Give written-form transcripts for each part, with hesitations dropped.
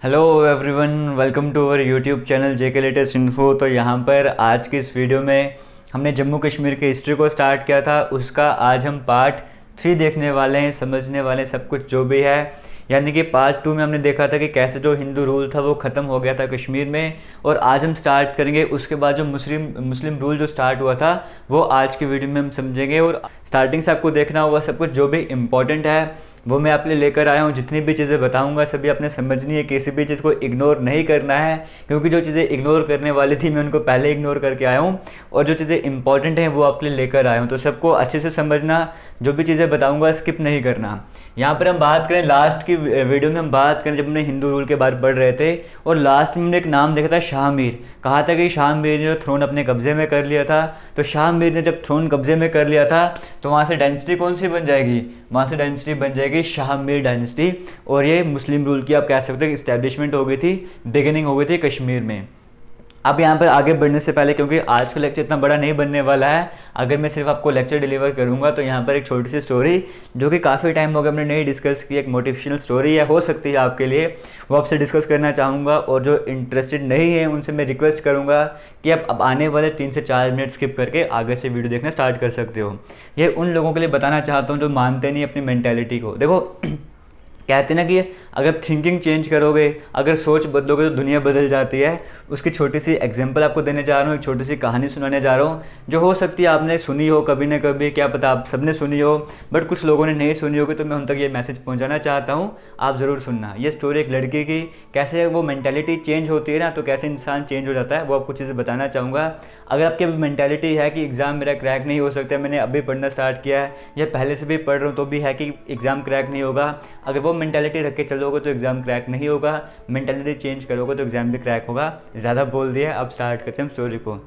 Hello everyone, welcome to our YouTube channel JK latest info. तो यहाँ पर आज की इस वीडियो में हमने जम्मू कश्मीर की हिस्ट्री को स्टार्ट किया था, उसका आज हम पार्ट 3 देखने वाले हैं, समझने वाले हैं सब कुछ जो भी है। यानी कि पार्ट 2 में हमने देखा था कि कैसे जो हिंदू रूल था वो ख़त्म हो गया था कश्मीर में, और आज हम स्टार्ट करेंगे उसके बाद जो मुस्लिम रूल जो स्टार्ट हुआ था वो आज की वीडियो में हम समझेंगे। और स्टार्टिंग से आपको देखना होगा सब कुछ जो भी इम्पोर्टेंट है वो मैं आपके लिए लेकर आया हूँ। जितनी भी चीज़ें बताऊँगा सभी आपने समझनी है, किसी भी चीज़ को इग्नोर नहीं करना है, क्योंकि जो चीज़ें इग्नोर करने वाली थी मैं उनको पहले इग्नोर करके आया हूँ, और जो चीज़ें इंपॉर्टेंट हैं वो आपके लिए लेकर आया हूँ। तो सबको अच्छे से समझना, जो भी चीज़ें बताऊँगा स्किप नहीं करना। यहाँ पर हम बात करें लास्ट की वीडियो में, हम बात करें जब हमने हिंदू रूल के बारे में पढ़ रहे थे, और लास्ट में हमने एक नाम देखा था शाह मीर। कहा था कि शाह मीर ने जो थ्रोन अपने कब्जे में कर लिया था, तो शाह मीर ने जब थ्रोन कब्जे में कर लिया था तो वहाँ से डायनेस्टी कौन सी बन जाएगी, वहाँ से डायनेस्टी बन जाएगी शाह मीर डायनेस्टी। और ये मुस्लिम रूल की आप कह सकते हो इस्टेब्लिशमेंट हो गई थी, बिगिनिंग हो गई थी कश्मीर में। अब यहाँ पर आगे बढ़ने से पहले, क्योंकि आज का लेक्चर इतना बड़ा नहीं बनने वाला है, अगर मैं सिर्फ आपको लेक्चर डिलीवर करूँगा तो यहाँ पर एक छोटी सी स्टोरी जो कि काफ़ी टाइम हो गया हमने नहीं डिस्कस की, एक मोटिवेशनल स्टोरी है, हो सकती है आपके लिए, वो आपसे डिस्कस करना चाहूँगा। और जो इंटरेस्टेड नहीं है उनसे मैं रिक्वेस्ट करूँगा कि आप अब आने वाले 3 से 4 मिनट स्किप करके आगे से वीडियो देखना स्टार्ट कर सकते हो। ये उन लोगों के लिए बताना चाहता हूँ जो मानते नहीं अपनी मैंटेलिटी को। देखो कहते हैं ना कि अगर थिंकिंग चेंज करोगे, अगर सोच बदलोगे तो दुनिया बदल जाती है। उसकी छोटी सी एग्जांपल आपको देने जा रहा हूँ, एक छोटी सी कहानी सुनाने जा रहा हूँ जो हो सकती है आपने सुनी हो कभी ना कभी, क्या पता आप सबने सुनी हो, बट कुछ लोगों ने नहीं सुनी होगी, तो मैं उन तक ये मैसेज पहुँचाना चाहता हूँ, आप ज़रूर सुनना। ये स्टोरी एक लड़की की, कैसे वो मैंटेलिटी चेंज होती है ना, तो कैसे इंसान चेंज हो जाता है, वो आपको चीज़ें बताना चाहूँगा। अगर आपकी मैंटेलिटी है कि एग्ज़ाम मेरा क्रैक नहीं हो सकता, मैंने अभी पढ़ना स्टार्ट किया है या पहले से भी पढ़ रहा हूँ तो भी है कि एग्ज़ाम क्रैक नहीं होगा, अगर वो मैंटेलिटी रख के चलोगे तो एग्ज़ाम क्रैक नहीं होगा, मैंटेलिटी चेंज करोगे तो एग्ज़ाम भी क्रैक होगा। ज़्यादा बोल दिया, अब स्टार्ट करते हैं हम स्टोरी को।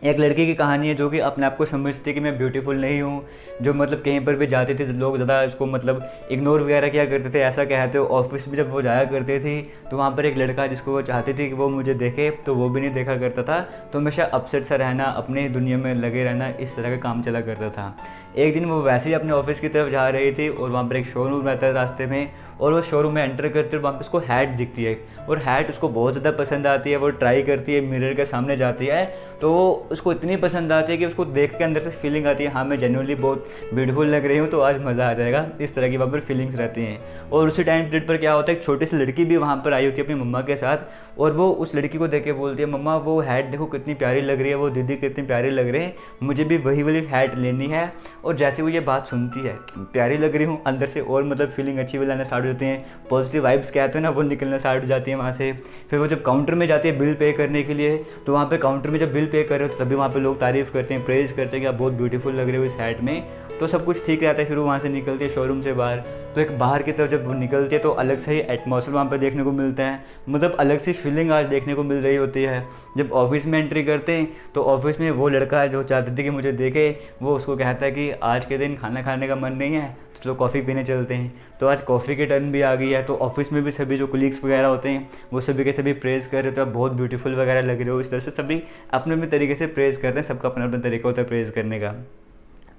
एक लड़की की कहानी है जो कि अपने आप को समझती है कि मैं ब्यूटीफुल नहीं हूँ, जो मतलब कहीं पर भी जाती थी लोग ज़्यादा इसको मतलब इग्नोर वगैरह किया करते थे, ऐसा कहते हो। ऑफिस में जब वो जाया करती थी तो वहाँ पर एक लड़का जिसको वो चाहती थी कि वो मुझे देखे, तो वो भी नहीं देखा करता था, तो हमेशा अपसेट सा रहना, अपने दुनिया में लगे रहना, इस तरह का काम चला करता था। एक दिन वो वैसे ही अपने ऑफिस की तरफ जा रही थी और वहाँ पर एक शोरूम रहता है रास्ते में, और वो शोरूम में एंटर करती है और वहाँ पर उसको हैट दिखती है, और हैट उसको बहुत ज़्यादा पसंद आती है। वो ट्राई करती है, मिरर के सामने जाती है तो उसको इतनी पसंद आती है कि उसको देख के अंदर से फीलिंग आती है, हाँ मैं जेन्युइनली बहुत ब्यूटीफुल लग रही हूँ, तो आज मज़ा आ जाएगा। इस तरह की वहाँ पर फीलिंग्स रहती हैं। और उसी टाइम पीरियड पर क्या होता है, एक छोटी सी लड़की भी वहाँ पर आई होती है अपनी मम्मा के साथ, और वो उस लड़की को देख के बोलती है, मम्मा वो हैट देखो कितनी प्यारी लग रही है, वो दीदी कितनी प्यारी लग रही है, मुझे भी वही वाली हैट लेनी है। और जैसे वो ये बात सुनती है प्यारी लग रही हूँ, अंदर से और मतलब फीलिंग अच्छी भी लाना स्टार्ट हो जाती हैं, पॉजिटिव वाइब्स कहते हैं ना, वो निकलना स्टार्ट हो जाती है वहाँ से। फिर वो जब काउंटर में जाती है बिल पे करने के लिए, तो वहाँ पे काउंटर में जब बिल पे कर रहे हो तो तभी वहाँ पे लोग तारीफ़ करते हैं, प्रेज़ करते हैं कि आप बहुत ब्यूटीफुल लग रहे हो इस हैट में, तो सब कुछ ठीक रहता है। फिर वो वहाँ से निकलती है शोरूम से बाहर, तो एक बाहर की तरफ जब वो निकलती है तो अलग से ही एटमॉस्फेयर वहाँ पर देखने को मिलता है, मतलब अलग सी फीलिंग आज देखने को मिल रही होती है। जब ऑफिस में एंट्री करते हैं तो ऑफिस में वो लड़का जो चाहती थी कि मुझे देखे, वो उसको कहता है कि आज के दिन खाना खाने का मन नहीं है तो चलो कॉफ़ी पीने चलते हैं। तो आज कॉफ़ी की टर्न भी आ गई है, तो ऑफिस में भी सभी जो कुलीग्स वगैरह होते हैं वो सभी के सभी प्रेज़ कर रहे हो, तो आप बहुत ब्यूटीफुल वगैरह लग रहे हो, इस तरह से सभी अपने अपने तरीके से प्रेज़ करते हैं, सबका अपना अपना तरीका होता है प्रेज़ करने का।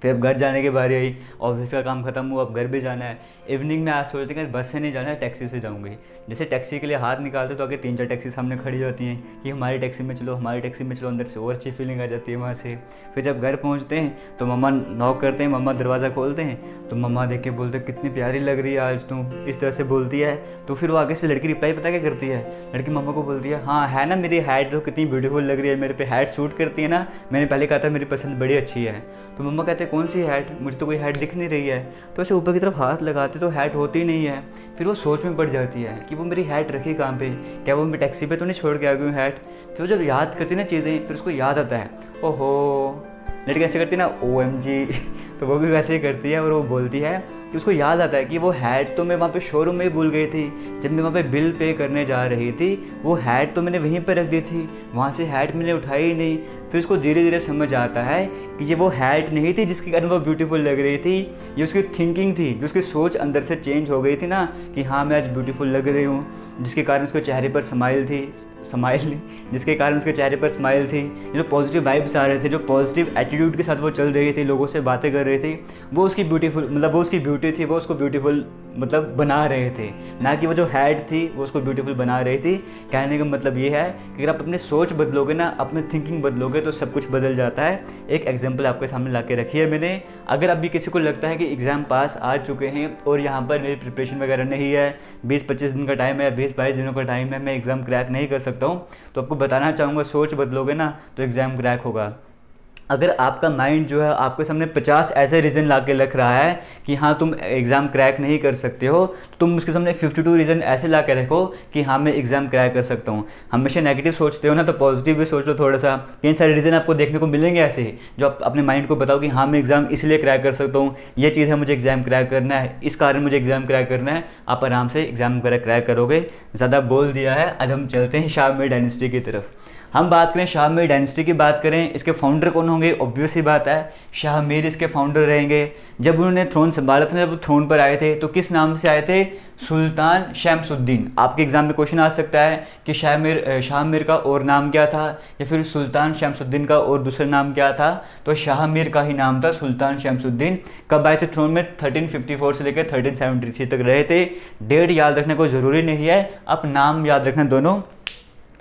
फिर अब घर जाने की बारी आई, ऑफिस का काम खत्म हुआ, अब घर भी जाना है। इवनिंग में आज सोचते हैं कि बस से नहीं जाना है, टैक्सी से जाऊंगी। जैसे टैक्सी के लिए हाथ निकालते तो आगे 3-4 टैक्सी सामने खड़ी होती हैं कि हमारी टैक्सी में चलो, हमारी टैक्सी में चलो, अंदर से और अच्छी फीलिंग आ जाती है वहाँ से। फिर जब घर पहुँचते हैं तो मम्मा नॉक करते हैं, मम्मा दरवाज़ा खोलते हैं, तो मम्मा देख के बोलते कितनी प्यारी लग रही है आज तुम, इस तरह से बोलती है। तो फिर वो आगे से लड़की रिप्लाई पता क्या करती है, लड़की मम्मा को बोलती है, हाँ है ना मेरी हैट जो कितनी ब्यूटीफुल लग रही है, मेरे पे हैट सूट करती है ना, मैंने पहले कहा था मेरी पसंद बड़ी अच्छी है। तो मम्मा कहते हैं कौन सी हैट, मुझे तो कोई हैट दिख नहीं रही है। तो ऐसे ऊपर की तरफ हाथ लगाते तो हैट होती नहीं है। फिर वो सोच में पड़ जाती है कि वो मेरी हैट रखी कहाँ पे, क्या वो मैं टैक्सी पे तो नहीं छोड़ के आ गई हूँ हैट। फिर जब याद करती ना चीज़ें, फिर उसको याद आता है, ओहो लड़की ऐसे करती ना OMG तो वो भी वैसे ही करती है, और वो बोलती है कि उसको याद आता है कि वो हैट तो मैं वहाँ पे शोरूम में ही भूल गई थी, जब मैं वहाँ पे बिल पे करने जा रही थी वो हैट तो मैंने वहीं पर रख दी थी, वहाँ से हैट मैंने उठाई ही नहीं। फिर उसको धीरे धीरे समझ आता है कि ये वो हैट नहीं थी जिसके कारण वो ब्यूटीफुल लग रही थी, ये उसकी थिंकिंग थी, जो उसकी सोच अंदर से चेंज हो गई थी ना कि हाँ मैं आज ब्यूटीफुल लग रही हूँ, जिसके कारण उसके चेहरे पर स्माइल थी, जिसके कारण उसके चेहरे पर स्माइल थी, जो पॉजिटिव वाइब्स आ रहे थे, जो पॉजिटिव एटीट्यूड के साथ वो चल रही थी, लोगों से बातें कर रही थी, वो उसकी ब्यूटीफुल मतलब वो उसकी ब्यूटी थी, वो उसको ब्यूटीफुल मतलब बना रहे थे, ना कि वो जो हैड थी वो उसको ब्यूटीफुल बना रही थी। कहने का मतलब ये है कि अगर आप अपनी सोच बदलोगे ना, अपनी थिंकिंग बदलोगे तो सब कुछ बदल जाता है। एक एग्जांपल आपके सामने ला के रखी है मैंने। अगर अभी किसी को लगता है कि एग्ज़ाम पास आ चुके हैं और यहाँ पर मेरी प्रिपरेशन वगैरह नहीं है, 20-25 दिन का टाइम है, 20-22 दिनों का टाइम है, मैं एग्ज़ाम क्रैक नहीं कर सकता हूँ, तो आपको बताना चाहूँगा सोच बदलोगे ना तो एग्ज़ाम क्रैक होगा। अगर आपका माइंड जो है आपके सामने 50 ऐसे रीज़न ला के रख रहा है कि हाँ तुम एग्ज़ाम क्रैक नहीं कर सकते हो, तो तुम उसके सामने 52 रीज़न ऐसे ला के रखो कि हाँ मैं एग्ज़ाम क्रैक कर सकता हूँ। हमेशा नेगेटिव सोचते हो ना, तो पॉजिटिव भी सोच लो थोड़ा सा। कई सारे रीज़न आपको देखने को मिलेंगे ऐसे, जो आप अपने माइंड को बताओ कि हाँ मैं एग्ज़ाम इसलिए क्रैक कर सकता हूँ, ये चीज़ है मुझे एग्ज़ाम क्रैक करना है, इस कारण मुझे एग्ज़ाम क्रैक करना है। आप आराम से एग्ज़ाम वगैरह क्रैक करोगे। ज़्यादा बोल दिया है, आज हम चलते हैं शाह मीर डायनेस्टी की तरफ। हम बात करें शाह मीर डायनेस्टी की बात करें, इसके फाउंडर कौन होंगे? ऑब्वियस ही बात है शाह मीर इसके फाउंडर रहेंगे। जब उन्होंने थ्रोन संभाला था, जब थ्रोन पर आए थे तो किस नाम से आए थे? सुल्तान शमसुद्दीन। आपके एग्जाम में क्वेश्चन आ सकता है कि शाह मीर का और नाम क्या था, या फिर सुल्तान शमसुद्दीन का और दूसरा नाम क्या था? तो शाह मीर का ही नाम था सुल्तान शमसुद्दीन। कब आए थे थ्रोन में? 1354 से लेकर 1373 तक रहे थे। डेट याद रखने को ज़रूरी नहीं है, आप नाम याद रखना दोनों।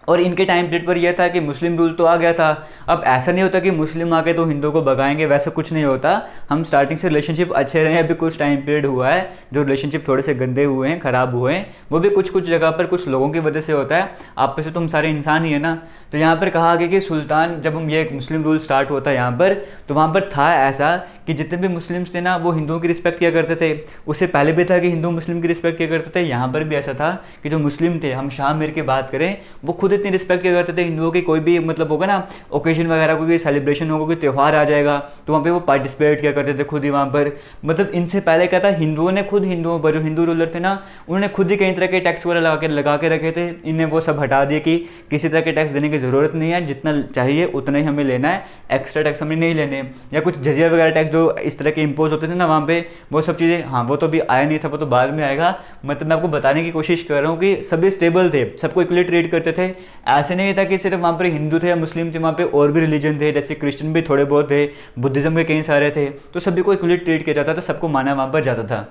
और इनके टाइम पीरियड पर यह था कि मुस्लिम रूल तो आ गया था। अब ऐसा नहीं होता कि मुस्लिम आके तो हिंदुओं को भगाएंगे, वैसा कुछ नहीं होता। हम स्टार्टिंग से रिलेशनशिप अच्छे रहे हैं, अभी कुछ टाइम पीरियड हुआ है जो रिलेशनशिप थोड़े से गंदे हुए हैं, ख़राब हुए हैं, वो भी कुछ कुछ जगह पर कुछ लोगों की वजह से होता है। आप में से तो हम सारे इंसान ही है ना। तो यहाँ पर कहा गया कि सुल्तान, जब हम ये मुस्लिम रूल स्टार्ट होता है यहाँ पर, तो वहाँ पर था ऐसा कि जितने भी मुस्लिम्स थे ना वो हिंदुओं की रिस्पेक्ट किया करते थे। उससे पहले भी था कि हिंदू मुस्लिम की रिस्पेक्ट किया करते थे। यहाँ पर भी ऐसा था कि जो मुस्लिम थे, हम शाह मीर की बात करें, वो खुद इतनी रिस्पेक्ट किया करते थे हिंदुओं की। कोई भी मतलब होगा ना ओकेजन वगैरह, कोई सेलिब्रेशन होगा, कोई त्यौहार आ जाएगा, तो वहाँ पे वो पार्टिसिपेट किया करते थे खुद ही वहाँ पर। मतलब इनसे पहले क्या था, हिंदुओं ने खुद हिंदुओं पर, जो हिंदू रूलर थे ना, उन्होंने खुद ही कई तरह के टैक्स वगैरह लगा के रखे थे। इन्हें वो सब हटा दिए कि किसी तरह के टैक्स देने की ज़रूरत नहीं है, जितना चाहिए उतना ही हमें लेना है, एक्स्ट्रा टैक्स हमें नहीं लेने। या कुछ जजिया वगैरह टैक्स जो इस तरह के इम्पोज होते थे ना वहाँ पे, वो सब चीज़ें, हाँ वो तो अभी आया नहीं था, वो तो बाद में आएगा। मतलब मैं आपको बताने की कोशिश कर रहा हूँ कि सभी स्टेबल थे, सबको इक्वली ट्रीट करते थे। ऐसे नहीं था कि सिर्फ वहाँ पर हिंदू थे या मुस्लिम थे, वहाँ पे और भी रिलीजन थे, जैसे क्रिश्चियन भी थोड़े बहुत थे, बुद्धिज़्म के कई सारे थे, तो सभी को इक्वली ट्रीट किया जाता था, सबको माना वहाँ पर जाता था।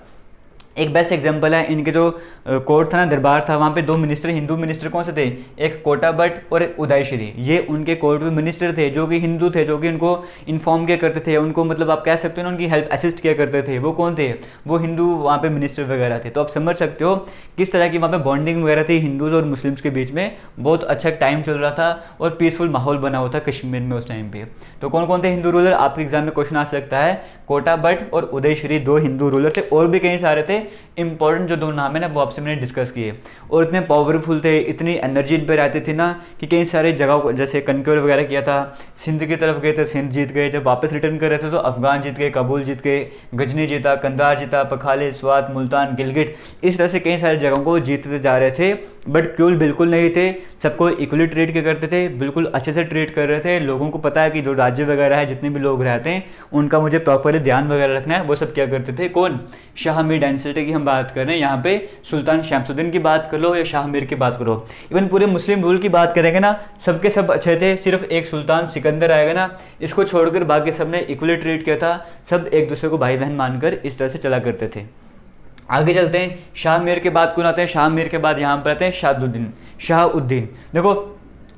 एक बेस्ट एग्जांपल है, इनके जो कोर्ट था ना, दरबार था, वहाँ पे दो मिनिस्टर, हिंदू मिनिस्टर कौन से थे? एक कोटा भट्ट और एक उदयश्री। ये उनके कोर्ट में मिनिस्टर थे जो कि हिंदू थे, जो कि उनको इन्फॉर्म किया करते थे, उनको मतलब आप कह सकते हो ना उनकी हेल्प असिस्ट किया करते थे। वो कौन थे? वो हिंदू वहाँ पे मिनिस्टर वगैरह थे। तो आप समझ सकते हो किस तरह की वहाँ पे बॉन्डिंग वगैरह थी हिंदूज़ और मुस्लिम्स के बीच में। बहुत अच्छा टाइम चल रहा था और पीसफुल माहौल बना हुआ था कश्मीर में उस टाइम पे। तो कौन कौन थे हिंदू रूलर? आपके एग्जाम में क्वेश्चन आ सकता है। कोटा भट्ट और उदयश्री दो हिंदू रूलर थे, और भी कई सारे थे इंपॉर्टेंट जो दो नाम है ना वो आपसे मैंने डिस्कस किए। और इतने पावरफुल थे, इतनी एनर्जी इन पर रहती थी ना कि कई सारे जगह जैसे कनक्योर वगैरह किया था, सिंध की तरफ गए थे, सिंध जीत गए, जब वापस रिटर्न कर रहे थे तो अफगान जीत गए, काबुल जीत गए, गजनी जीता, कंधार जीता, पखाले, स्वात, मुल्तान, गिलगिट, इस तरह से कई सारी जगहों को जीतते जा रहे थे। बट क्रूल बिल्कुल नहीं थे, सबको इक्वली ट्रीट किया करते थे, बिल्कुल अच्छे से ट्रीट कर रहे थे। लोगों को पता है कि जो राज्य वगैरह है, जितने भी लोग रहते हैं, उनका मुझे प्रॉपरली ध्यान वगैरह रखना है, वो सब क्या करते थे। कौन? शाह मीर डायनेस्टी की हम बात कर रहे हैं यहाँ पे। सुल्तान शमसुद्दीन की बात कर लो या शाह मीर की बात करो, इवन पूरे मुस्लिम रूल की बात करेंगे ना, सबके सब अच्छे थे। सिर्फ एक सुल्तान सिकंदर आएगा ना, इसको छोड़कर बाकी सब ने इक्वली ट्रीट किया था। सब एक दूसरे को भाई बहन मानकर इस तरह से चला करते थे। आगे चलते हैं, शाह मीर के बाद कौन आते हैं? शाह मीर के बाद यहाँ पर आते हैं शाहउद्दीन। देखो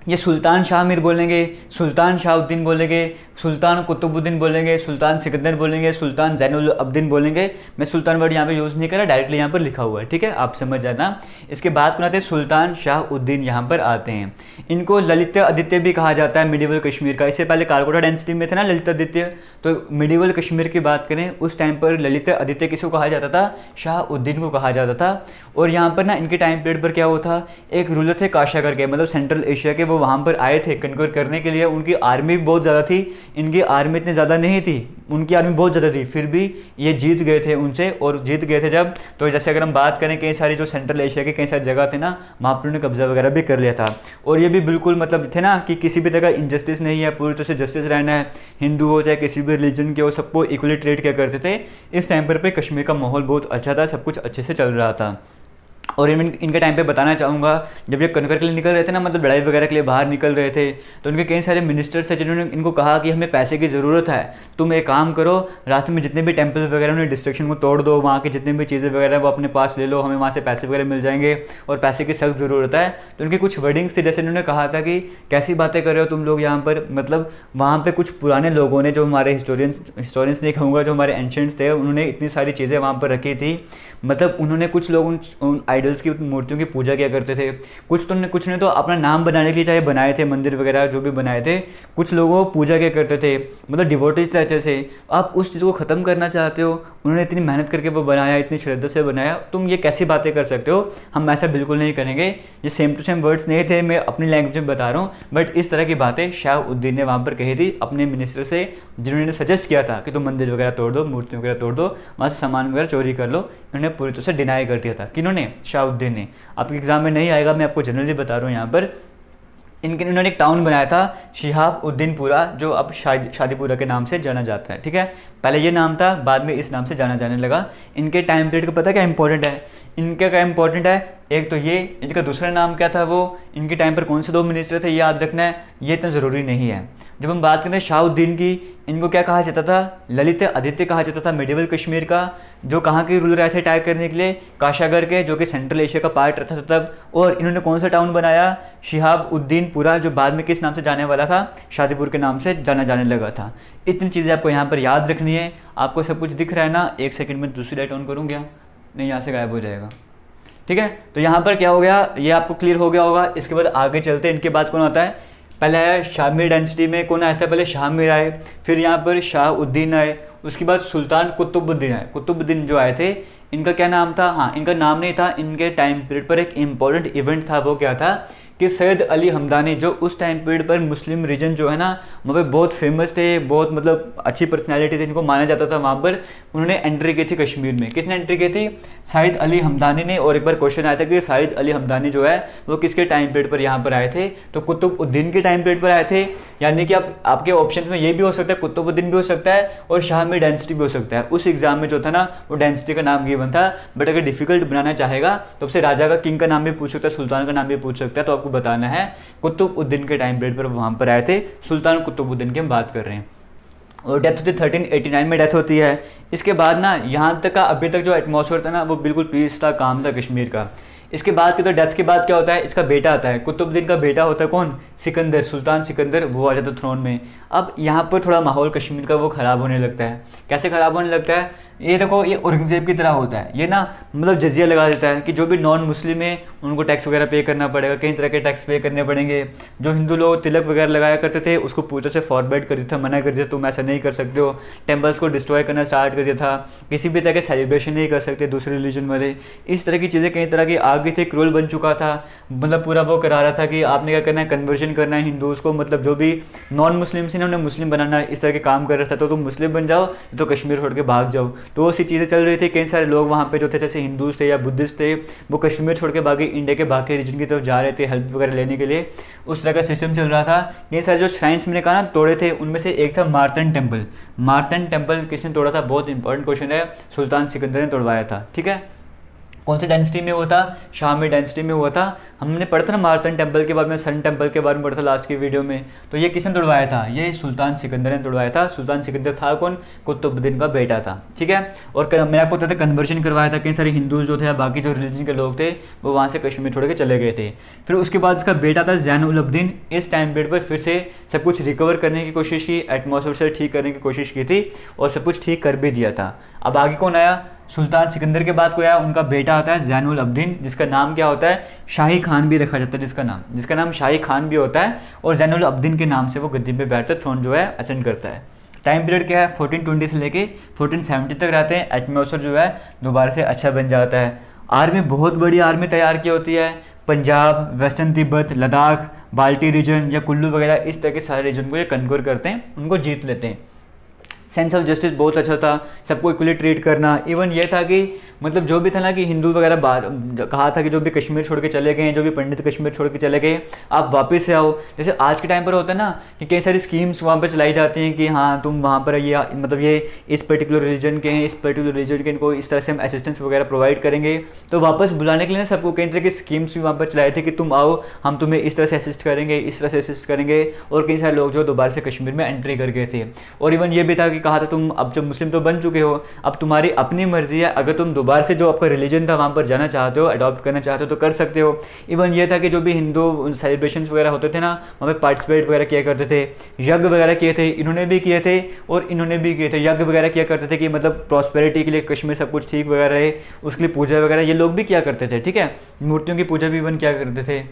ये सुल्तान शाह मीर बोलेंगे, सुल्तान शाहउद्दीन बोलेंगे, सुल्तान कुतुबुद्दीन बोलेंगे, सुल्तान सिकंदर बोलेंगे, सुल्तान जैनुल अब्दीन बोलेंगे। मैं सुल्तान वर्ड यहाँ पे यूज़ नहीं करा, डायरेक्टली यहाँ पर लिखा हुआ है, ठीक है, आप समझ जाना। इसके बाद कौन आते हैं? सुल्तान शाहउद्दीन यहाँ पर आते हैं। इनको ललित आदित्य भी कहा जाता है मिडिवल कश्मीर का। इससे पहले कालकोटा डायनेस्टी में थे ना ललित आदित्य, तो मिडिवल कश्मीर की बात करें उस टाइम पर ललित आदित्य किसको कहा जाता था? शाहउद्दीन को कहा जाता था। और यहाँ पर ना इनके टाइम पीरियड पर क्या हुआ था, एक रूलर थे काशा करके, मतलब सेंट्रल एशिया के वो वो वहाँ पर आए थे कन्कर करने के लिए, उनकी आर्मी बहुत ज़्यादा थी, इनकी आर्मी इतनी ज़्यादा नहीं थी, उनकी आर्मी बहुत ज़्यादा थी, फिर भी ये जीत गए थे उनसे। और जीत गए थे जब, तो जैसे अगर हम बात करें कई सारी जो सेंट्रल एशिया के कई सारी जगह थे ना, वहाँ पर उन्होंने कब्जा वगैरह भी कर लिया था। और ये भी बिल्कुल मतलब थे ना कि किसी भी तरह का इनजस्टिस नहीं है, पूरी तरह से जस्टिस रहना है, हिंदू हो चाहे किसी भी रिलीजन के हो, सबको इक्वली ट्रीट किया करते थे। इस टाइम पर कश्मीर का माहौल बहुत अच्छा था, सब कुछ अच्छे से चल रहा था। और इनके टाइम पे बताना चाहूँगा, जब ये कन्कर के लिए निकल रहे थे ना, मतलब लड़ाई वगैरह के लिए बाहर निकल रहे थे, तो उनके कई सारे मिनिस्टर्स थे जिन्होंने इनको कहा कि हमें पैसे की ज़रूरत है, तुम एक काम करो, रास्ते में जितने भी टेम्पल वगैरह उन्हें डिस्ट्रक्शन को तोड़ दो, वहाँ की जितनी भी चीज़ें वगैरह वो अपने पास ले लो, हमें वहाँ से पैसे वगैरह मिल जाएंगे और पैसे की सख्त ज़रूरत है। तो उनकी कुछ वर्डिंग्स थी, जैसे उन्होंने कहा था कि कैसी बातें कर रहे हो तुम लोग यहाँ पर, मतलब वहाँ पर कुछ पुराने लोगों ने, जो हमारे हिस्टोरियंस नहीं कहूँगा, जो हमारे एंशिएंट्स थे, उन्होंने इतनी सारी चीज़ें वहाँ पर रखी थी। मतलब उन्होंने कुछ लोग उन आइडल्स की, मूर्तियों की पूजा किया करते थे, कुछ ने तो अपना नाम बनाने के लिए चाहे बनाए थे, मंदिर वगैरह जो भी बनाए थे, कुछ लोगों को पूजा किया करते थे, मतलब डिवोटीज थे अच्छे से। आप उस चीज़ को ख़त्म करना चाहते हो, उन्होंने इतनी मेहनत करके वो बनाया, इतनी श्रद्धा से बनाया, तुम ये कैसी बातें कर सकते हो, हम ऐसा बिल्कुल नहीं करेंगे। ये सेम टू सेम वर्ड्स नहीं थे, मैं अपनी लैंग्वेज में बता रहा हूँ, बट इस तरह की बातें शाहउद्दीन ने वहाँ पर कही थी अपने मिनिस्टर से, जिन्होंने सजेस्ट किया था कि तुम मंदिर वगैरह तोड़ दो, मूर्तियों वगैरह तोड़ दो, वहाँ से सामान वगैरह चोरी कर लो। इन्होंने पूरी तरह से डिनाई कर दिया था। किन्होंने? शाहउद्दीन ने। आपके एग्जाम में नहीं आएगा, मैं आपको जनरली बता रहा हूँ यहाँ पर। इन्होंने एक टाउन बनाया था शिहाबुद्दीनपुरा, जो अब शादीपुरा के नाम से जाना जाता है। ठीक है, पहले ये नाम था, बाद में इस नाम से जाना जाने लगा। इनके टाइम पीरियड का पता क्या इंपॉर्टेंट है? इनका क्या इंपॉर्टेंट है? एक तो ये, इनका दूसरा नाम क्या था, वो इनके टाइम पर कौन से 2 मिनिस्टर थे, ये याद रखना है, ये इतना ज़रूरी नहीं है। जब हम बात करते हैं शाहउद्दीन की, इनको क्या कहा जाता था? ललित आदित्य कहा जाता था, मेडिवल कश्मीर का। जो कहाँ के रूलर आए थे अटैक करने के लिए? काशागर के, जो कि सेंट्रल एशिया का पार्ट रहता था तब। और इन्होंने कौन सा टाउन बनाया? शिहाबुद्दीनपुरा, जो बाद में किस नाम से जाने वाला था? शादीपुर के नाम से जाना जाने लगा था। इतनी चीज़ें आपको यहाँ पर याद रखनी है। आपको सब कुछ दिख रहा है ना? 1 सेकंड में दूसरी लाइट ऑन करूँ क्या? नहीं, यहाँ से गायब हो जाएगा। ठीक है, तो यहाँ पर क्या हो गया, ये आपको क्लियर हो गया होगा। इसके बाद आगे चलते हैं। इनके बाद कौन आता है? पहले आया शाहमीर डायनेस्टी में कौन आया था? पहले शाहमीर आए, फिर यहाँ पर शाहउद्दीन आए, उसके बाद सुल्तान कुतुबुद्दीन आए। कुतुबुद्दीन जो आए थे, इनका क्या नाम था? हाँ, इनका नाम नहीं था। इनके टाइम पीरियड पर एक इम्पॉर्टेंट इवेंट था। वो क्या था कि सैयद अली हमदानी, जो उस टाइम पीरियड पर मुस्लिम रीजन जो है ना, वहाँ पे बहुत फेमस थे, बहुत मतलब अच्छी पर्सनैलिटी थी, इनको माना जाता था वहाँ पर। उन्होंने एंट्री की थी कश्मीर में। किसने एंट्री की थी? सैयद अली हमदानी ने। और एक बार क्वेश्चन आया था कि सैयद अली हमदानी जो है वो किसके टाइम पीरियड पर यहाँ पर आए थे? तो कुतुबुद्दीन के टाइम पीरियड पर आए थे। यानी कि आपके ऑप्शन में ये भी हो सकता है, कुतुबुद्दीन भी हो सकता है और शाहमीर डायनेस्टी भी हो सकता है। उस एग्जाम में जो था ना, वो डायनेस्टी का नाम गिवन था। बट अगर डिफिकल्ट बनाना चाहेगा तो आपसे राजा का, किंग का नाम भी पूछ सकता है, सुल्तान का नाम भी पूछ सकता है। तो आपको बताना है कुतुबुद्दीन के टाइम पीरियड पर वहाँ पर आए थे। सुल्तान कुतुबुद्दीन की हम बात कर रहे हैं। और डेथ होती है 1389 में डेथ होती है। इसके बाद ना यहाँ तक का अभी तक जो एटमॉस्फेयर था ना, वो बिल्कुल पीस था, काम था कश्मीर का। इसके बाद की तो डेथ के बाद क्या होता है? इसका बेटा आता है, कुतुबुद्दीन का बेटा होता है कौन? सिकंदर, सुल्तान सिकंदर, वो आ जाता है थ्रोन में। अब यहाँ पर थोड़ा माहौल कश्मीर का वो ख़राब होने लगता है। कैसे ख़राब होने लगता है? ये देखो, ये औरंगजेब की तरह होता है। ये ना मतलब जजिया लगा देता है कि जो भी नॉन मुस्लिम है उनको टैक्स वगैरह पे करना पड़ेगा, कई तरह के टैक्स पे करने पड़ेंगे। जो हिंदू लोग तिलक वगैरह लगाया करते थे उसको पूरे से फॉरवर्ड कर दिया था, मना कर दिया, तुम ऐसा नहीं कर सकते हो। टेम्पल्स को डिस्ट्रॉय करना स्टार्ट कर दिया था, किसी भी तरह के सेलिब्रेशन नहीं कर सकते दूसरे रिलीजन वाले। इस तरह की चीज़ें कई तरह की आगे थे, क्रूल बन चुका था। मतलब पूरा वो करा रहा था कि आपने क्या करना है, कन्वर्जन करना है हिंदूज़ को, मतलब जो भी नॉन मुस्लिम्स हैं उन्हें मुस्लिम बनाना है, इस तरह के काम कर रहा था। तो तुम मुस्लिम बन जाओ तो कश्मीर छोड़ के भाग जाओ। तो ऐसी चीज़ें चल रही थी। कई सारे लोग वहाँ पे जो थे, जैसे हिंदूज थे या बुद्धिस्ट थे, वो कश्मीर छोड़ के बाकी इंडिया के बाकी रीजन की तरफ जा रहे थे हेल्प वगैरह लेने के लिए। उस तरह का सिस्टम चल रहा था। कई सारे जो श्राइन्स मैंने कहा ना तोड़े थे, उनमें से एक था मार्तन टेम्पल। मार्तन टेम्पल किसने तोड़ा था? बहुत इंपॉर्टेंट क्वेश्चन है। सुल्तान सिकंदर ने तोड़वाया था। ठीक है, कौन सी डायनेस्टी में हुआ था? शाहमीर डायनेस्टी में हुआ था। हमने पढ़ा था ना मार्तन टेम्पल के बारे में, सन टेम्पल के बारे में पढ़ा था लास्ट की वीडियो में। तो ये किसने तोड़वाया था? ये सुल्तान सिकंदर ने तोड़वाया था। सुल्तान सिकंदर था कौन? कुतुबुद्दीन का बेटा था। ठीक है, और मैंने आपको बताया था कन्वर्जन करवाया था। कई सारे हिंदूज जो थे या बाकी जो रिलीजन के लोग थे वो वहाँ से कश्मीर छोड़ के चले गए थे। फिर उसके बाद इसका बेटा था ज़ैनुलब्दीन। इस टाइम पीरियड पर फिर से सब कुछ रिकवर करने की कोशिश की, एटमॉस्फेयर से ठीक करने की कोशिश की थी और सब कुछ ठीक कर भी दिया था। अब आगे कौन आया? सुल्तान सिकंदर के बाद कोई आया? उनका बेटा आता है ज़ैनुलब्दीन, जिसका नाम क्या होता है? शाही खान भी रखा जाता है, जिसका नाम शाही खान भी होता है। और ज़ैनुलब्दीन के नाम से वो गद्दी पे बैठता है, थ्रोन जो है असेंड करता है। टाइम पीरियड क्या है? 1420 से लेके 1470 तक रहते हैं। एटमॉस्फेयर जो है दोबारा से अच्छा बन जाता है। आर्मी, बहुत बड़ी आर्मी तैयार की होती है। पंजाब, वेस्टर्न तिब्बत, लद्दाख, बाल्टी रीजन या कुल्लू वगैरह, इस तरह के सारे रीजन को ये कन्क्वर करते हैं, उनको जीत लेते हैं। सेंस ऑफ जस्टिस बहुत अच्छा था, सबको इक्वली ट्रीट करना। इवन ये था कि मतलब जो भी था ना कि हिंदू वगैरह बाहर कहा था कि जो भी कश्मीर छोड़ के चले गए, जो भी पंडित कश्मीर छोड़ के चले गए, आप वापस से आओ। जैसे आज के टाइम पर होता है ना कि कई सारी स्कीम्स वहाँ पर चलाई जाती हैं कि हाँ तुम वहाँ पर ये मतलब ये इस पर्टिकुलर रीजन के हैं, इस पर्टिकुलर रीजन के इनको इस तरह से हम असिस्टेंस वगैरह प्रोवाइड करेंगे। तो वापस बुलाने के लिए ना सबको कई तरह की स्कीम्स भी वहाँ पर चलाई थी कि तुम आओ, हम तुम्हें इस तरह से असिस्ट करेंगे, इस तरह से असिस्ट करेंगे। और कई सारे लोग जो दोबारा से कश्मीर में एंट्री कर गए थे। और इवन ये भी था कि कहा था तुम अब जब मुस्लिम तो बन चुके हो, अब तुम्हारी अपनी मर्जी है, अगर तुम दोबारा से जो आपका रिलीजन था वहाँ पर जाना चाहते हो, अडॉप्ट करना चाहते हो तो कर सकते हो। इवन ये था कि जो भी हिंदू सेलिब्रेशंस वगैरह होते थे ना, वहाँ पे पार्टिसिपेट वगैरह किया करते थे, यज्ञ वगैरह किए थे, इन्होंने भी किए थे और इन्होंने भी किए थे। यज्ञ वगैरह किया करते थे कि मतलब प्रॉस्पेरिटी के लिए, कश्मीर सब कुछ ठीक वगैरह रहे, उसके लिए पूजा वगैरह ये लोग भी किया करते थे, ठीक है। मूर्तियों की पूजा भी इवन किया करते थे।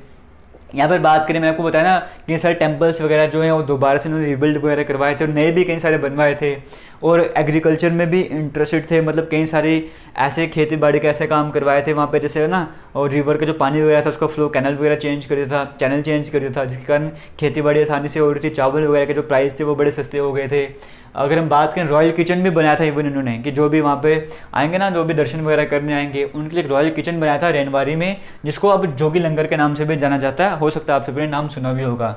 यहाँ पर बात करें, मैंने आपको बताया ना कई सारे टेम्पल्स वगैरह जो हैं वो दोबारा से उन्होंने रिबिल्ड वगैरह करवाए थे और नए भी कई सारे बनवाए थे। और एग्रीकल्चर में भी इंटरेस्टेड थे, मतलब कई सारे ऐसे खेती बाड़ी के ऐसे काम करवाए थे वहाँ पे, जैसे है ना, और रिवर का जो पानी वगैरह था उसका फ्लो, कैनल वगैरह चेंज कर दिया था, चैनल चेंज कर दिया था, जिसके कारण खेती बाड़ी आसानी से हो रही थी। चावल वगैरह के जो प्राइस थे वो बड़े सस्ते हो गए थे। अगर हम बात करें, रॉयल किचन भी बनाया था इवन इन्होंने, कि जो भी वहाँ पे आएंगे ना, जो भी दर्शन वगैरह करने आएंगे उनके लिए रॉयल किचन बनाया था रेनवारी में, जिसको अब जोगी लंगर के नाम से भी जाना जाता है। हो सकता है आप सभी ने नाम सुना भी होगा।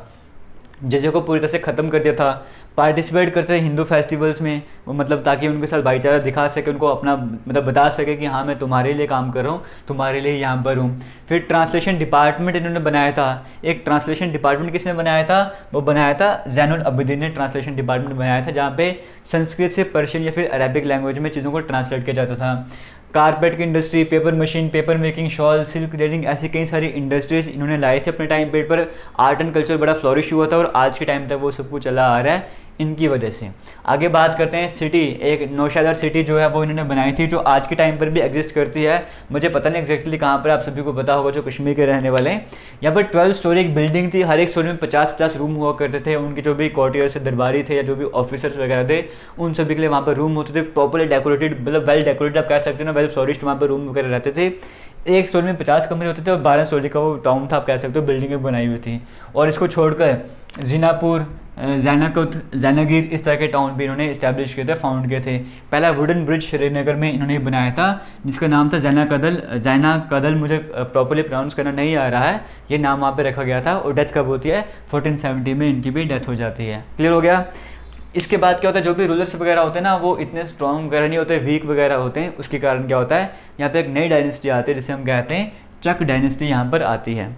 जिसे को पूरी तरह से ख़त्म कर दिया था। पार्टिसिपेट करते थे हिंदू फेस्टिवल्स में, मतलब ताकि उनके साथ भाईचारा दिखा सके, उनको अपना मतलब बता सके कि हाँ मैं तुम्हारे लिए काम कर रहा हूँ, तुम्हारे लिए यहाँ पर हूँ। फिर ट्रांसलेशन डिपार्टमेंट इन्होंने बनाया था। एक ट्रांसलेशन डिपार्टमेंट किसने बनाया था? वो बनाया था ज़ैनुल अबदीन ने ट्रांसलेशन डिपार्टमेंट बनाया था, जहाँ पे संस्कृत से पर्शियन या फिर अरेबिक लैंग्वेज में चीज़ों को ट्रांसलेट किया जाता था। कारपेट की industry, paper machine, paper making, shawl, silk trading, ऐसी कई सारी इंडस्ट्रीज इन्होंने लाई थी अपने टाइम पीरियड पर। आर्ट एंड कल्चर बड़ा फ्लॉरिश हुआ था और आज के टाइम तक वो सब कुछ चला आ रहा है इनकी वजह से। आगे बात करते हैं सिटी, एक नौशादर सिटी जो है वो इन्होंने बनाई थी, जो आज के टाइम पर भी एग्जिस्ट करती है। मुझे पता नहीं एग्जैक्टली कहाँ पर, आप सभी को पता होगा जो कश्मीर के रहने वाले हैं। यहाँ पर 12 स्टोरी एक बिल्डिंग थी, हर एक स्टोरी में 50-50 रूम हुआ करते थे। उनके जो भी कॉर्टियर से दरबारी थे या जो भी ऑफिसर्स वगैरह थे, उन सभी के लिए वहाँ पर रूम होते थे, प्रॉपरली डेकोरेटेड, मतलब वेल डेकोरेटेड आप कह सकते हो ना, वेल फ्लोरिश्ड वहाँ पर रूम वगैरह रहते थे। एक स्टोरी में 50 कमरे होते थे और 12 स्टोरी का वो टाउन था, आप कह सकते हो, बिल्डिंगें बनाई हुई थी। और इसको छोड़कर जीनापुर, जैनाकुत, जैनागीर, इस तरह के टाउन भी इन्होंने इस्टेब्लिश किए थे, फाउंड किए थे। पहला वुडन ब्रिज श्रीनगर में इन्होंने बनाया था, जिसका नाम था जैना कदल, मुझे प्रॉपर्ली प्रोनाउंस करना नहीं आ रहा है, ये नाम वहाँ पे रखा गया था। और डेथ कब होती है? 1470 में इनकी भी डेथ हो जाती है। क्लियर हो गया? इसके बाद क्या होता है, जो भी रूलर्स वगैरह होते हैं ना, वो इतने स्ट्रॉन्ग वगैरह नहीं होते, वीक वगैरह होते हैं। उसके कारण क्या होता है, यहाँ पे एक नई डायनेस्टी आती है जिसे हम कहते हैं चक डायनेस्टी, यहाँ पर आती है।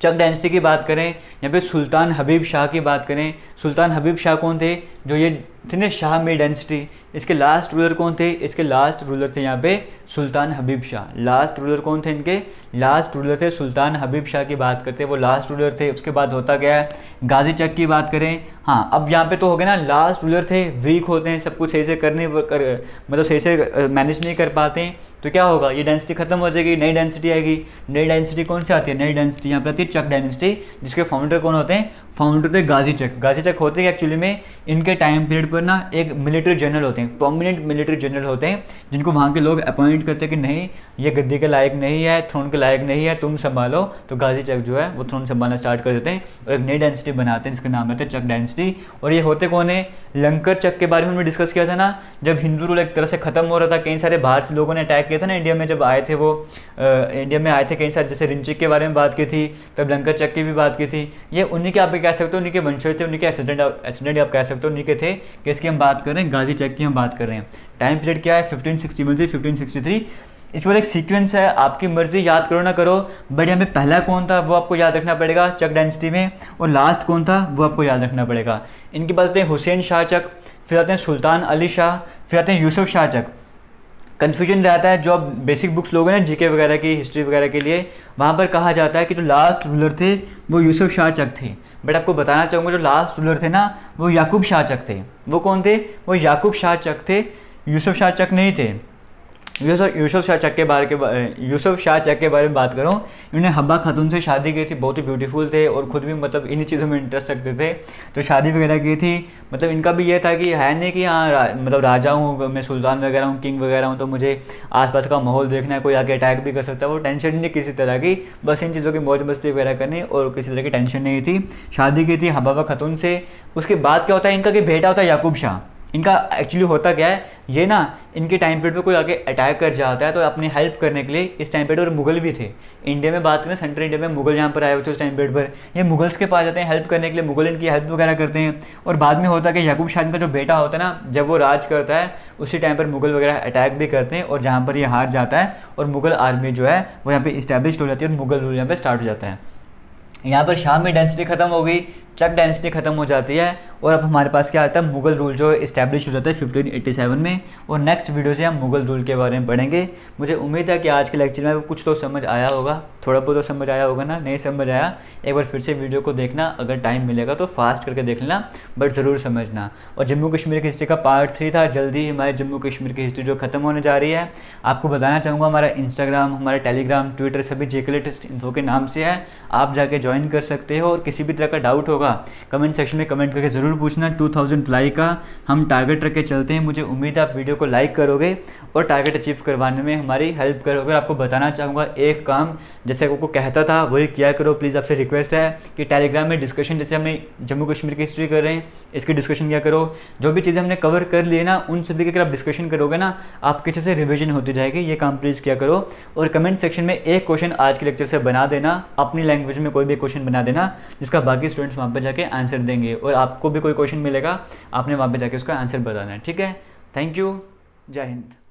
चक डायनेस्टी की बात करें, यहाँ पे सुल्तान हबीब शाह की बात करें। सुल्तान हबीब शाह कौन थे? जो ये थे ना शाह में डायनेस्टी, इसके लास्ट रूलर कौन थे? इसके लास्ट रूलर थे यहाँ पे सुल्तान हबीब शाह। लास्ट रूलर कौन थे इनके? लास्ट रूलर थे सुल्तान हबीब शाह की बात करते हैं, वो लास्ट रूलर थे। उसके बाद होता गया है गाजी चक की बात करें। हाँ, अब यहाँ पे तो हो गया ना, लास्ट रूलर थे, वीक होते हैं, सब कुछ सही से मतलब सही से मैनेज नहीं कर पाते हैं, तो क्या होगा, ये डायनेस्टी खत्म हो जाएगी, नई डायनेस्टी आएगी। नई डायनेस्टी कौन सी आती है? नई डायनेस्टी यहाँ पर आती है चक डायनेस्टी, जिसके फाउंडर कौन होते हैं? फाउंडर थे गाजी चक। गाजी चक होते हैं एक्चुअली में इनके टाइम पीरियड पर ना एक मिलिट्री जनरल होते हैं, प्रोमिनेंट मिलिट्री जनरल होते हैं, जिनको वहाँ के लोग अपॉइंट करते हैं कि नहीं ये गद्दी के लायक नहीं है, थ्रोन के लायक नहीं है, तुम संभालो। तो गाजी चक जो है वो थ्रोन संभालना स्टार्ट कर देते हैं और एक नई डायनेस्टी बनाते हैं, जिसका नाम रहता है चक डायनेस्टी। और ये होते कौन है? लंकर चक के बारे में हमने डिस्कस किया था ना, जब हिंदू रूल एक तरह से खत्म हो रहा था, कई सारे बाहर से लोगों ने अटैक किया था ना इंडिया में, जब आए थे वो इंडिया में आए थे कई सारे, जैसे रिंचिक के बारे में बात की थी, तब लंकर चक की भी बात की थी। ये उन्हीं के आप कह सकते हो, उन्हीं के वंशज थे, उन्हीं के एसेंडेंट आप कह सकते हो, उन्हीं के थे। किसकी हम बात कर रहे हैं? गाजी चक की हम बात कर रहे हैं। टाइम पीरियड क्या है? 1561 से 1563। इसके बाद एक सीक्वेंस है, आपकी मर्जी याद करो ना करो, बट यहाँ पे पहला कौन था वो आपको याद रखना पड़ेगा चक डायनेस्टी में, और लास्ट कौन था वो आपको याद रखना पड़ेगा। इनके पास आते हैं हुसैन शाह चक, फिर आते हैं सुल्तान अली शाह, फिर आते हैं यूसुफ शाह चक। कन्फ्यूजन रहता है, जो आप बेसिक बुक्स लोग हैं जीके वगैरह की, हिस्ट्री वगैरह के लिए, वहाँ पर कहा जाता है कि जो लास्ट रूलर थे वो यूसुफ शाह चक थे। बट आपको बताना चाहूँगा जो लास्ट रूलर थे ना वो याकूब शाह चक थे। वो कौन थे? वो याकूब शाह चक थे, यूसुफ शाह चक नहीं थे। यूसुफ शाह चक के बारे में बात करूँ, इन्होंने हब्बा खातून से शादी की थी, बहुत ही ब्यूटीफुल थे और ख़ुद भी मतलब इन्हीं चीज़ों में इंटरेस्ट रखते थे, तो शादी वगैरह की थी। मतलब इनका भी ये था कि है नहीं कि हाँ मतलब राजा हूँ मैं, सुल्तान वगैरह हूँ, किंग वगैरह हूँ, तो मुझे आसपास का माहौल देखना है, कोई आके अटैक भी कर सकता है, वो टेंशन नहीं किसी तरह की, बस इन चीज़ों की मौज मस्ती वगैरह करनी और किसी तरह की टेंशन नहीं थी। शादी की थी हब्बा खातून से। उसके बाद क्या होता है, इनका कि बेटा होता है याकूब शाह। इनका एक्चुअली होता क्या है, ये ना इनके टाइम पीरियड पे कोई आके अटैक कर जाता है तो अपनी हेल्प करने के लिए, इस टाइम पीरियड पर मुगल भी थे इंडिया में, बात करें सेंट्रल इंडिया में मुगल यहाँ पर आए हुए थे उस टाइम पीरियड पर, ये मुगल्स के पास जाते हैं हेल्प करने के लिए, मुगल इनकी हेल्प वगैरह करते हैं। और बाद में होता है कि याकूब शाह इनका जो बेटा होता है ना, जब वो राज करता है उसी टाइम पर मुगल वगैरह अटैक भी करते हैं और जहाँ पर ये हार जाता है और मुगल आर्मी जो है वो यहाँ पे इस्टेब्लिश हो जाती है और मुगल रूल यहाँ पे स्टार्ट हो जाता है। यहाँ पर शाह में डायनेस्टी खत्म हो गई, चक डायनेस्टी खत्म हो जाती है और अब हमारे पास क्या आता है, मुगल रूल जो इस्टेब्लिश हो जाता है 1587 में। और नेक्स्ट वीडियो से हम मुगल रूल के बारे में पढ़ेंगे। मुझे उम्मीद है कि आज के लेक्चर में कुछ तो समझ आया होगा, थोड़ा बहुत तो समझ आया होगा ना, नहीं समझ आया एक बार फिर से वीडियो को देखना, अगर टाइम मिलेगा तो फास्ट करके देख लेना, बट ज़रूर समझना। और जम्मू कश्मीर की हिस्ट्री का पार्ट 3 था, जल्दी ही हमारे जम्मू कश्मीर की हिस्ट्री जो ख़त्म होने जा रही है। आपको बताना चाहूँगा हमारा इंस्टाग्राम, हमारा टेलीग्राम, ट्विटर सभी JK लेटेस्ट इन्फो के नाम से है, आप जाके ज्वाइन कर सकते हो। और किसी भी तरह का डाउट होगा कमेंट सेक्शन में कमेंट करके ज़रूर पूछना। 2000 लाइक का हम टारगेट रख के चलते हैं, मुझे उम्मीद है आप वीडियो को लाइक करोगे और टारगेट अचीव करवाने में हमारी हेल्प करोगे। आपको बताना चाहूँगा एक काम, जैसे आपको कहता था वही किया करो प्लीज़, आपसे रिक्वेस्ट है कि टेलीग्राम में डिस्कशन, जैसे हमने जम्मू कश्मीर की हिस्ट्री कर रहे हैं इसकी डिस्कशन किया करो, जो भी चीज़ें हमने कवर कर लिए ना उन सभी की अगर आप डिस्कशन करोगे ना आपके अच्छे से रिविजन होती जाएगी, ये काम प्लीज़ किया करो। और कमेंट सेक्शन में एक क्वेश्चन आज के लेक्चर से बना देना, अपनी लैंग्वेज में कोई भी क्वेश्चन बना देना जिसका बाकी स्टूडेंट्स वहाँ पर जाके आंसर देंगे और आपको भी कोई क्वेश्चन मिलेगा, आपने वहाँ पे जाके उसका आंसर बताना है, ठीक है। थैंक यू, जय हिंद।